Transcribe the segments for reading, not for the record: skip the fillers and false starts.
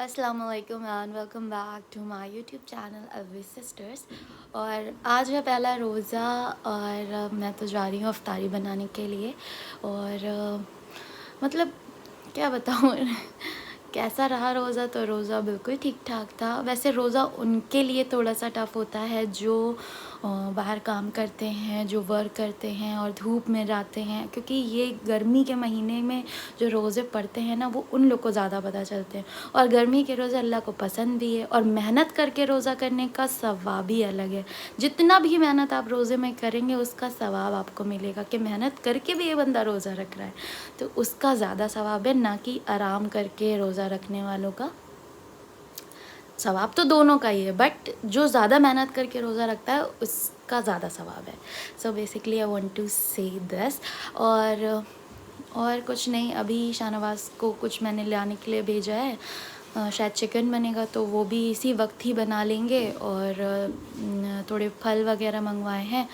अस्सलाम वालेकुम and welcome back to my YouTube channel अवी सिस्टर्स। और आज है पहला रोज़ा और मैं तो जा रही हूँ अफ्तारी बनाने के लिए। और मतलब क्या बताऊँ कैसा रहा रोज़ा। तो रोज़ा बिल्कुल ठीक ठाक था। वैसे रोज़ा उनके लिए थोड़ा सा टफ़ होता है जो बाहर काम करते हैं, जो वर्क करते हैं और धूप में जाते हैं, क्योंकि ये गर्मी के महीने में जो रोज़े पड़ते हैं ना, वो उन लोग को ज़्यादा पता चलते हैं। और गर्मी के रोज़े अल्लाह को पसंद भी है, और मेहनत करके रोज़ा करने का सवाब ही अलग है। जितना भी मेहनत आप रोज़े में करेंगे उसका सवाब आपको मिलेगा, कि मेहनत करके भी ये बंदा रोज़ा रख रहा है तो उसका ज़्यादा सवाब है, ना कि आराम करके रोज़ा रखने वालों का। सवाब तो दोनों का ही है, बट जो ज़्यादा मेहनत करके रोज़ा रखता है उसका ज़्यादा सवाब है। So basically I want to say this. और कुछ नहीं, अभी शाहनवाज़ को कुछ मैंने लाने के लिए भेजा है। शायद चिकन बनेगा तो वो भी इसी वक्त ही बना लेंगे। और थोड़े फल वगैरह मंगवाए हैं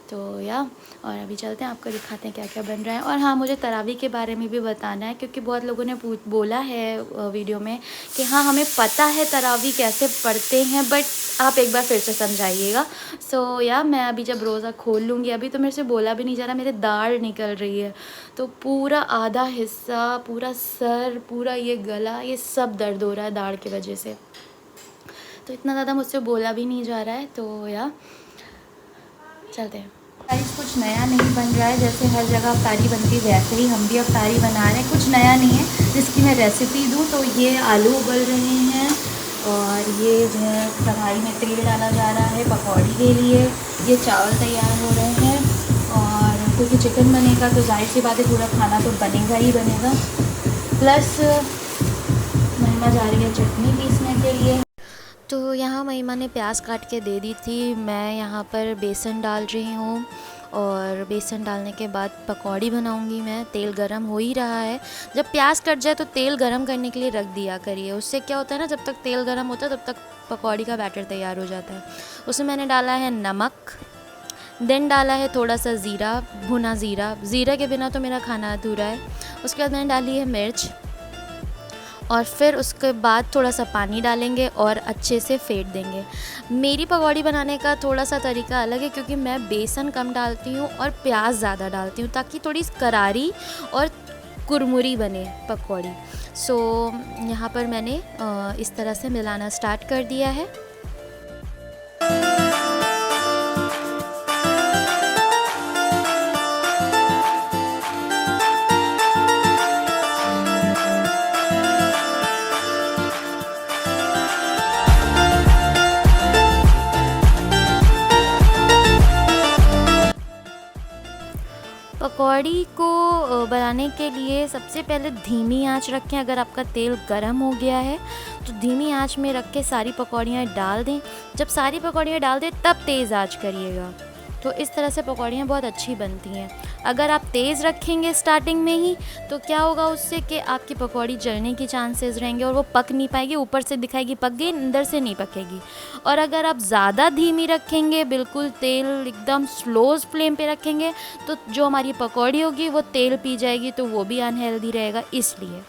तो और अभी चलते हैं, आपको दिखाते हैं क्या क्या बन रहा है। और हाँ, मुझे तरावी के बारे में भी बताना है, क्योंकि बहुत लोगों ने बोला है वीडियो में कि हाँ हमें पता है तरावी कैसे पढ़ते हैं, बट आप एक बार फिर से समझाइएगा। मैं अभी जब रोज़ा खोल लूँगी, अभी तो मेरे से बोला भी नहीं जा रहा, मेरे दाढ़ निकल रही है, तो पूरा आधा हिस्सा, पूरा सर, पूरा ये गला, ये सब दर्द हो रहा है दाढ़ की वजह से। तो इतना ज़्यादा मुझसे बोला भी नहीं जा रहा है। तो चलते हैं। गाइस, कुछ नया नहीं बन रहा है, जैसे हर जगह अफ्तारी बनती है वैसे ही हम भी अफ्तारी बना रहे हैं। कुछ नया नहीं है जिसकी मैं रेसिपी दूँ। तो ये आलू उबल रहे हैं और ये जो है कढ़ाई में तेल डाला जा रहा है पकौड़ी के लिए। ये चावल तैयार हो रहे हैं, और क्योंकि चिकन बनेगा तो जाहिर सी बात है पूरा खाना तो बनेगा ही बनेगा। प्लस महिमा जा रही है चटनी पीसने के लिए। तो यहाँ महिमा ने प्याज काट के दे दी थी, मैं यहाँ पर बेसन डाल रही हूँ। और बेसन डालने के बाद पकौड़ी बनाऊँगी मैं। तेल गरम हो ही रहा है। जब प्याज कट जाए तो तेल गरम करने के लिए रख दिया करिए, उससे क्या होता है ना, जब तक तेल गरम होता है तब तक पकौड़ी का बैटर तैयार हो जाता है। उसमें मैंने डाला है नमक, देन डाला है थोड़ा सा ज़ीरा, भुना ज़ीरा। ज़ीरा के बिना तो मेरा खाना अधूरा है। उसके बाद मैंने डाली है मिर्च, और फिर उसके बाद थोड़ा सा पानी डालेंगे और अच्छे से फेंट देंगे। मेरी पकौड़ी बनाने का थोड़ा सा तरीका अलग है, क्योंकि मैं बेसन कम डालती हूँ और प्याज ज़्यादा डालती हूँ, ताकि थोड़ी करारी और कुरमुरी बने पकौड़ी। यहाँ पर मैंने इस तरह से मिलाना स्टार्ट कर दिया है। पकौड़ी को बनाने के लिए सबसे पहले धीमी आंच रखें। अगर आपका तेल गर्म हो गया है तो धीमी आंच में रख के सारी पकौड़ियाँ डाल दें। जब सारी पकौड़ियाँ डाल दें तब तेज़ आंच करिएगा, तो इस तरह से पकौड़ियाँ बहुत अच्छी बनती हैं। अगर आप तेज़ रखेंगे स्टार्टिंग में ही तो क्या होगा उससे कि आपकी पकौड़ी जलने की चांसेस रहेंगे और वो पक नहीं पाएगी। ऊपर से दिखाएगी पक गई, अंदर से नहीं पकेगी। और अगर आप ज़्यादा धीमी रखेंगे, बिल्कुल तेल एकदम स्लो फ्लेम पे रखेंगे, तो जो हमारी पकौड़ी होगी वो तेल पी जाएगी, तो वो भी अनहेल्दी रहेगा। इसलिए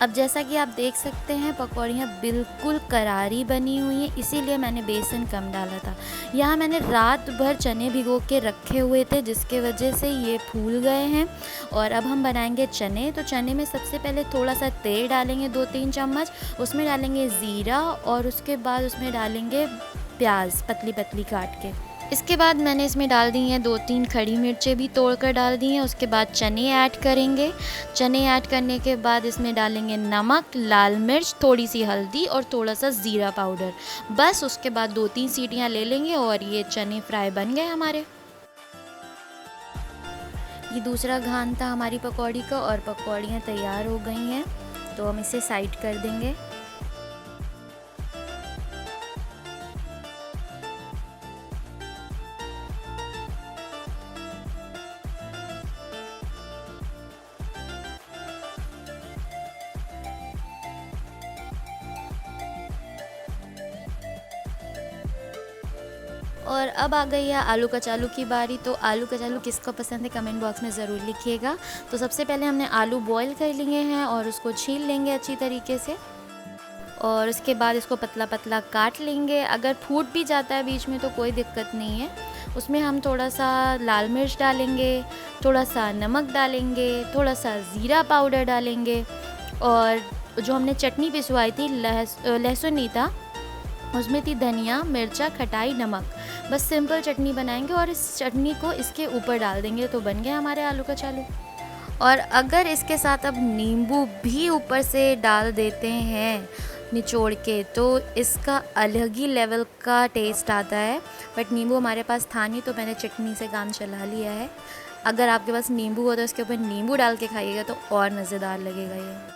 अब जैसा कि आप देख सकते हैं पकौड़ियाँ बिल्कुल करारी बनी हुई हैं, इसीलिए मैंने बेसन कम डाला था। यहाँ मैंने रात भर चने भिगो के रखे हुए थे, जिसके वजह से ये फूल गए हैं। और अब हम बनाएंगे चने। तो चने में सबसे पहले थोड़ा सा तेल डालेंगे, 2-3 चम्मच। उसमें डालेंगे ज़ीरा, और उसके बाद उसमें डालेंगे प्याज पतली पतली काट के। इसके बाद मैंने इसमें डाल दी हैं 2-3 खड़ी मिर्चें भी तोड़ कर डाल दी हैं। उसके बाद चने ऐड करेंगे। चने ऐड करने के बाद इसमें डालेंगे नमक, लाल मिर्च, थोड़ी सी हल्दी और थोड़ा सा ज़ीरा पाउडर। बस उसके बाद 2-3 सीटियाँ ले लेंगे और ये चने फ्राई बन गए हमारे। ये दूसरा घान था हमारी पकौड़ी का, और पकौड़ियाँ तैयार हो गई हैं, तो हम इसे साइड कर देंगे। और अब आ गई है आलू कचालू की बारी। तो आलू कचालू किसको पसंद है कमेंट बॉक्स में ज़रूर लिखिएगा। तो सबसे पहले हमने आलू बॉईल कर लिए हैं और उसको छील लेंगे अच्छी तरीके से। और उसके बाद इसको पतला पतला काट लेंगे। अगर फूट भी जाता है बीच में तो कोई दिक्कत नहीं है। उसमें हम थोड़ा सा लाल मिर्च डालेंगे, थोड़ा सा नमक डालेंगे, थोड़ा सा ज़ीरा पाउडर डालेंगे, और जो हमने चटनी पिसवाई थी, लहसुन नहीं था उसमें, थी धनिया, मिर्चा, खटाई, नमक। बस सिंपल चटनी बनाएंगे और इस चटनी को इसके ऊपर डाल देंगे तो बन गया हमारे आलू कचालू। और अगर इसके साथ अब नींबू भी ऊपर से डाल देते हैं निचोड़ के तो इसका अलग ही लेवल का टेस्ट आता है। बट नींबू हमारे पास था नहीं तो मैंने चटनी से काम चला लिया है। अगर आपके पास नींबू हो तो इसके ऊपर नींबू डाल के खाइएगा तो और मज़ेदार लगेगा ये।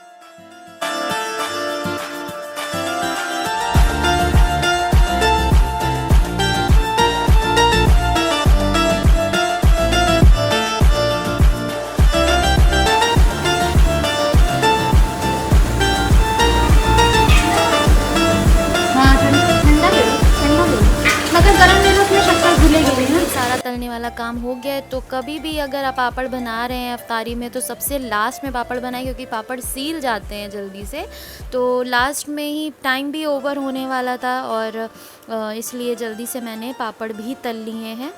सारा तलने वाला काम हो गया है। तो कभी भी अगर आप पापड़ बना रहे हैं अफ्तारी में तो सबसे लास्ट में पापड़ बनाएं, क्योंकि पापड़ सील जाते हैं जल्दी से। तो लास्ट में ही टाइम भी ओवर होने वाला था और इसलिए जल्दी से मैंने पापड़ भी तल लिए हैं।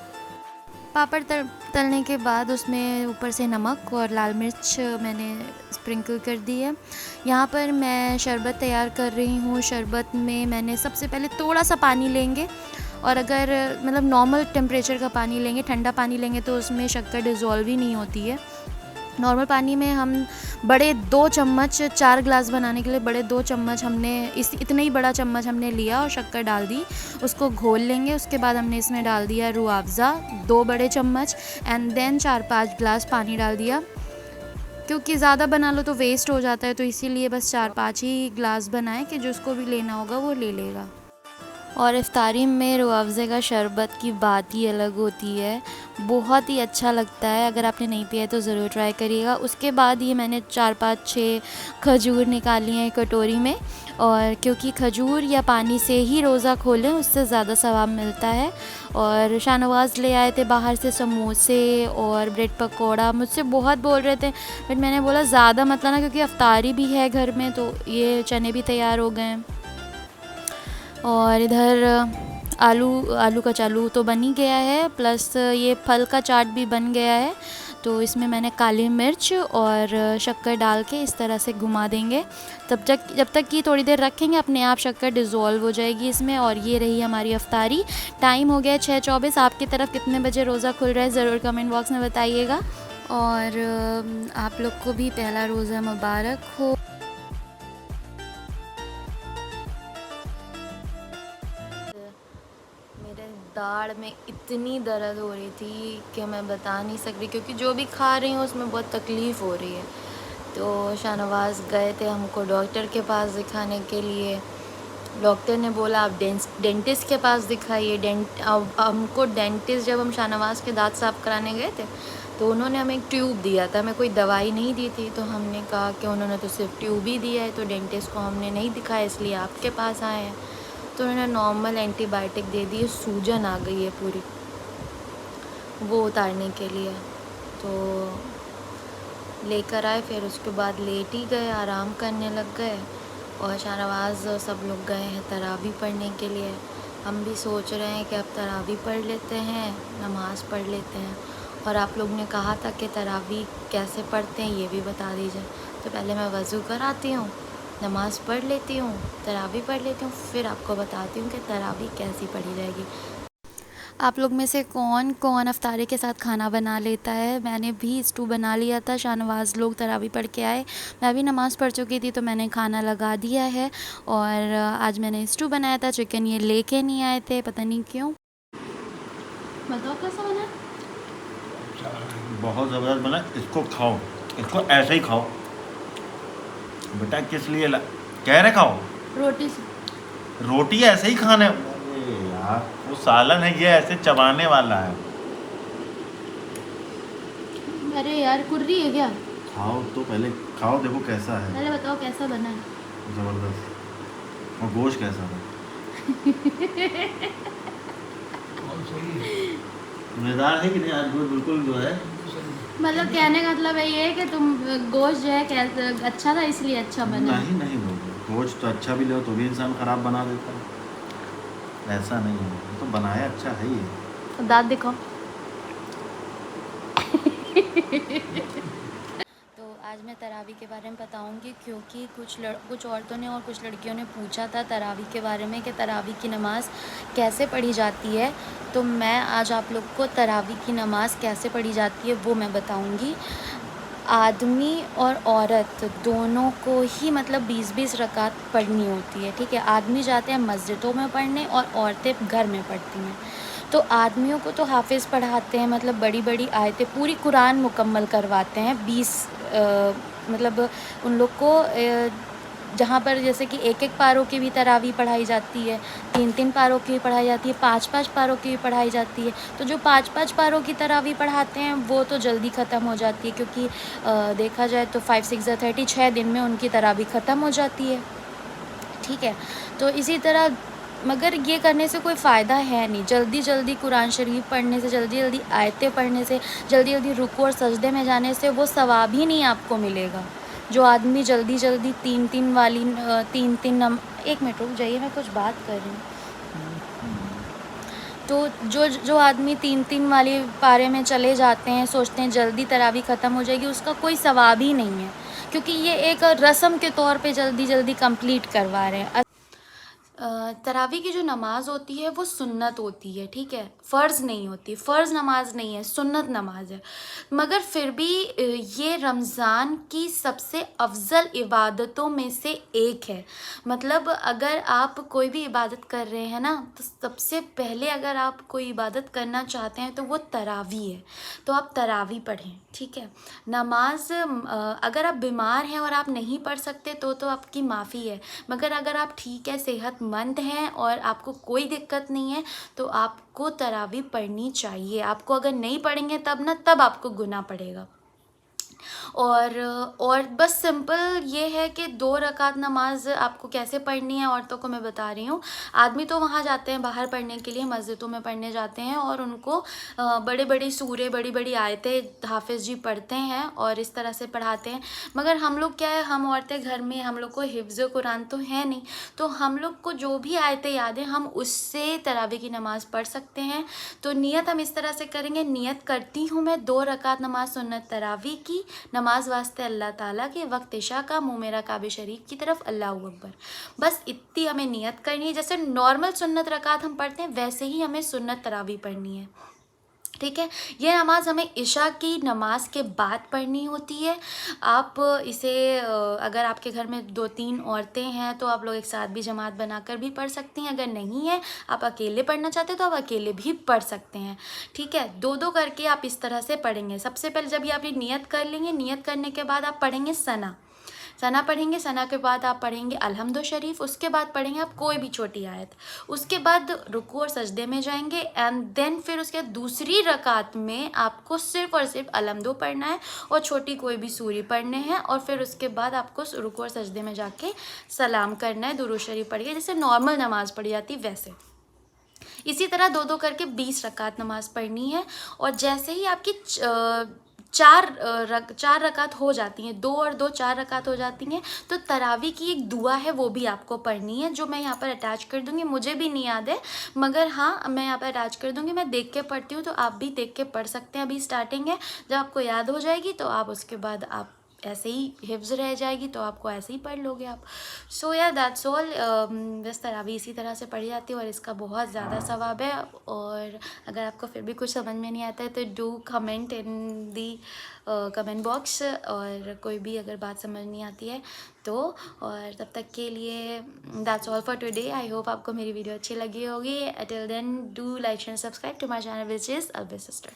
पापड़ तलने के बाद उसमें ऊपर से नमक और लाल मिर्च मैंने स्प्रिंकल कर दी है। यहाँ पर मैं शरबत तैयार कर रही हूँ। शरबत में मैंने सबसे पहले थोड़ा सा पानी लेंगे, और अगर मतलब नॉर्मल टेम्परेचर का पानी लेंगे, ठंडा पानी लेंगे तो उसमें शक्कर डिज़ोल्व ही नहीं होती है। नॉर्मल पानी में हम बड़े 2 चम्मच, 4 ग्लास बनाने के लिए बड़े 2 चम्मच हमने इतने ही बड़ा चम्मच हमने लिया और शक्कर डाल दी, उसको घोल लेंगे। उसके बाद हमने इसमें डाल दिया रूह अफ़ज़ा 2 बड़े चम्मच, एंड देन 4-5 ग्लास पानी डाल दिया। क्योंकि ज़्यादा बना लो तो वेस्ट हो जाता है, तो इसीलिए बस 4-5 ही ग्लास बनाएं कि जिसको भी लेना होगा वो ले लेगा। और इफ्तारी में रूह अफ़ज़े का शरबत की बात ही अलग होती है, बहुत ही अच्छा लगता है। अगर आपने नहीं पिया है तो ज़रूर ट्राई करिएगा। उसके बाद ये मैंने 4-5-6 खजूर निकाली हैं कटोरी में, और क्योंकि खजूर या पानी से ही रोज़ा खोलें उससे ज़्यादा सवाब मिलता है। और शाहनवाज़ ले आए थे बाहर से समोसे और ब्रेड पकौड़ा, मुझसे बहुत बोल रहे थे, बट मैंने बोला ज़्यादा मत लाना क्योंकि अफ्तारी भी है घर में। तो ये चने भी तैयार हो गए हैं, और इधर आलू कचालू तो बन ही गया है, प्लस ये फल का चाट भी बन गया है। तो इसमें मैंने काली मिर्च और शक्कर डाल के इस तरह से घुमा देंगे जब तक कि थोड़ी देर रखेंगे अपने आप शक्कर डिज़ोल्व हो जाएगी इसमें। और ये रही हमारी अफ्तारी। टाइम हो गया 6:24। आपकी तरफ कितने बजे रोज़ा खुल रहा है ज़रूर कमेंट बॉक्स में बताइएगा। और आप लोग को भी पहला रोज़ा मुबारक हो। दाढ़ में इतनी दर्द हो रही थी कि मैं बता नहीं सकती, क्योंकि जो भी खा रही हूँ उसमें बहुत तकलीफ़ हो रही है। तो शाहनवाज़ गए थे हमको डॉक्टर के पास दिखाने के लिए। डॉक्टर ने बोला आप डेंटिस्ट के पास दिखाइए। अब हमको डेंटिस्ट, जब हम शाहनवाज़ के दांत साफ़ कराने गए थे तो उन्होंने हमें एक ट्यूब दिया था, हमें कोई दवाई नहीं दी थी। तो हमने कहा कि उन्होंने तो सिर्फ ट्यूब ही दिया है, तो डेंटिस्ट को हमने नहीं दिखाया, इसलिए आपके पास आए हैं। तो उन्होंने नॉर्मल एंटीबायोटिक दे दी है, सूजन आ गई है पूरी वो उतारने के लिए। तो लेकर आए, फिर उसके बाद लेट ही गए, आराम करने लग गए। और शाहनवाज़ सब लोग गए हैं तरावी पढ़ने के लिए। हम भी सोच रहे हैं कि अब तरावी पढ़ लेते हैं, नमाज़ पढ़ लेते हैं। और आप लोग ने कहा था कि तरावी कैसे पढ़ते हैं ये भी बता दीजिए। तो पहले मैं वज़ू कराती हूँ, नमाज़ पढ़ लेती हूँ, तरावी पढ़ लेती हूँ, फिर आपको बताती हूँ कि तरावी कैसी पढ़ी जाएगी। आप लोग में से कौन कौन अफ्तारी के साथ खाना बना लेता है? मैंने भी स्टू बना लिया था, शाहनवाज़ लोग तरावी पढ़ के आए, मैं भी नमाज़ पढ़ चुकी थी तो मैंने खाना लगा दिया है। और आज मैंने स्टू बनाया था, चिकन ये लेके नहीं आए थे, पता नहीं क्यों। बताओ कैसा बना? बहुत ज़बरदस्त बना। इसको खाओ, इसको ऐसे ही खाओ बेटा। किस लिए कह रहे खाओ? रोटी से। रोटी ऐसे ही खाना है? अरे यार वो सालन है, ये ऐसे चबाने वाला है। अरे यार कुर्री है क्या? खाओ तो पहले खाओ, देखो कैसा है। पहले बताओ कैसा बना है। ज़बरदस्त। और गोश्त कैसा है? मज़ेदार है कि नहीं? आज बिल्कुल जो है, मतलब कहने का मतलब ये है कि तुम गोश्त जो है कैसा अच्छा था इसलिए अच्छा बना। नहीं नहीं बोलो, सोच तो अच्छा भी लो तो भी इंसान ख़राब बना देता है, ऐसा नहीं है, तो बनाया अच्छा है ही है। दाँत दिखाओ। तो आज मैं तरावी के बारे में बताऊंगी, क्योंकि कुछ औरतों ने और कुछ लड़कियों ने पूछा था तरावी के बारे में कि तरावी की नमाज़ कैसे पढ़ी जाती है। तो मैं आज आप लोग को तरावी की नमाज़ कैसे पढ़ी जाती है वो मैं बताऊंगी। आदमी और औरत दोनों को ही मतलब 20-20 रकात पढ़नी होती है, ठीक है। आदमी जाते हैं मस्जिदों में पढ़ने और औरतें घर में पढ़ती हैं। तो आदमियों को तो हाफिज़ पढ़ाते हैं, मतलब बड़ी बड़ी आयतें पूरी कुरान मुकम्मल करवाते हैं। 20 मतलब उन लोग को जहाँ पर जैसे कि एक पारों की भी तरावी पढ़ाई जाती है, 3 पारों की भी पढ़ाई जाती है, 5 पारों की भी पढ़ाई जाती है। तो जो 5 पारों की तरावी पढ़ाते हैं वो तो जल्दी ख़त्म हो जाती है, क्योंकि देखा जाए तो 5 6 30 6 दिन में उनकी तरावी ख़त्म हो जाती है, ठीक है। तो इसी तरह मगर ये करने से कोई फ़ायदा है नहीं। जल्दी जल्दी कुरान शरीफ पढ़ने से, जल्दी जल्दी आयतें पढ़ने से, जल्दी जल्दी रुकू और सजदे में जाने से वो सवाब ही नहीं आपको मिलेगा। जो आदमी जल्दी जल्दी 3 वाली 3 एक मिनट रुक जाइए, मैं कुछ बात कर रही हूँ। तो जो आदमी 3 वाले पारे में चले जाते हैं, सोचते हैं जल्दी तरावी ख़त्म हो जाएगी, उसका कोई सवाब ही नहीं है, क्योंकि ये एक रस्म के तौर पे जल्दी जल्दी कंप्लीट करवा रहे हैं। तरावी की जो नमाज़ होती है वो सुन्नत होती है, ठीक है, फ़र्ज़ नहीं होती, फ़र्ज़ नमाज नहीं है, सुन्नत नमाज है। मगर फिर भी ये रमज़ान की सबसे अफ़ज़ल इबादतों में से एक है। मतलब अगर आप कोई भी इबादत कर रहे हैं ना, तो सबसे पहले अगर आप कोई इबादत करना चाहते हैं तो वो तरावी है। तो आप तरावी पढ़ें, ठीक है। नमाज अगर आप बीमार हैं और आप नहीं पढ़ सकते तो आपकी माफ़ी है, मगर अगर आप ठीक है, सेहतमंद हैं और आपको कोई दिक्कत नहीं है तो आपको तरावी पढ़नी चाहिए। आपको अगर नहीं पढ़ेंगे तब आपको गुनाह पड़ेगा। और बस सिंपल ये है कि 2 रकात नमाज आपको कैसे पढ़नी है औरतों को मैं बता रही हूँ। आदमी तो वहाँ जाते हैं बाहर पढ़ने के लिए, मस्जिदों में पढ़ने जाते हैं और उनको बड़े बड़े सूरे, बड़ी बड़ी आयतें हाफिज़ जी पढ़ते हैं और इस तरह से पढ़ाते हैं। मगर हम लोग क्या है, हम औरतें घर में, हम लोग को हिफ्ज़ कुरान तो है नहीं, तो हम लोग को जो भी आयतें याद हैं हम उससे तरावी की नमाज़ पढ़ सकते हैं। तो नियत हम इस तरह से करेंगे, नियत करती हूँ मैं 2 रकात नमाज सुन्नत तरावी की, नमाज वास्ते अल्लाह ताला के, वक्त इशा का, मुँह मेरा काबे शरीफ की तरफ, अल्लाहु अकबर। बस इतनी हमें नियत करनी है। जैसे नॉर्मल सुन्नत रकात हम पढ़ते हैं वैसे ही हमें सुन्नत तरावी पढ़नी है, ठीक है। ये नमाज़ हमें इशा की नमाज के बाद पढ़नी होती है। आप इसे अगर आपके घर में 2-3 औरतें हैं तो आप लोग एक साथ भी जमात बनाकर भी पढ़ सकती हैं। अगर नहीं है, आप अकेले पढ़ना चाहते हैं तो आप अकेले भी पढ़ सकते हैं, ठीक है। 2-2 करके आप इस तरह से पढ़ेंगे। सबसे पहले जब ये आप ये नियत कर लेंगे, नियत करने के बाद आप पढ़ेंगे सना पढ़ेंगे। सना के बाद आप पढ़ेंगे अलहम्दु शरीफ। उसके बाद पढ़ेंगे आप कोई भी छोटी आयत। उसके बाद रुकू और सजदे में जाएंगे एंड देन फिर उसके दूसरी रकात में आपको सिर्फ और सिर्फ अलहम्दु पढ़ना है और छोटी कोई भी सूरी पढ़ने हैं और फिर उसके बाद आपको रुकू और सजदे में जाके सलाम करना है, दुरूद शरीफ पढ़ के, जैसे नॉर्मल नमाज पढ़ी जाती वैसे। इसी तरह 2-2 करके 20 रकात नमाज पढ़नी है। और जैसे ही आपकी 4 रकात हो जाती हैं, 2 और 2 4 रकात हो जाती हैं, तो तरावी की एक दुआ है वो भी आपको पढ़नी है, जो मैं यहाँ पर अटैच कर दूँगी। मुझे भी नहीं याद है, मगर हाँ मैं यहाँ पर अटैच कर दूँगी। मैं देख के पढ़ती हूँ तो आप भी देख के पढ़ सकते हैं। अभी स्टार्टिंग है, जब आपको याद हो जाएगी तो आप उसके बाद आप ऐसे ही हिफ्ज़ रह जाएगी तो आपको ऐसे ही पढ़ लोगे आप। सो या दैट्स ऑल। बस तरावी इसी तरह से पढ़ी जाती है और इसका बहुत ज़्यादा सवाब है। और अगर आपको फिर भी कुछ समझ में नहीं आता है तो do comment in the comment box, और कोई भी अगर बात समझ नहीं आती है तो। और तब तक के लिए that's all for today. I hope आपको मेरी वीडियो अच्छी लगी होगी। Till then do like and subscribe to my channel which is Albe's sister.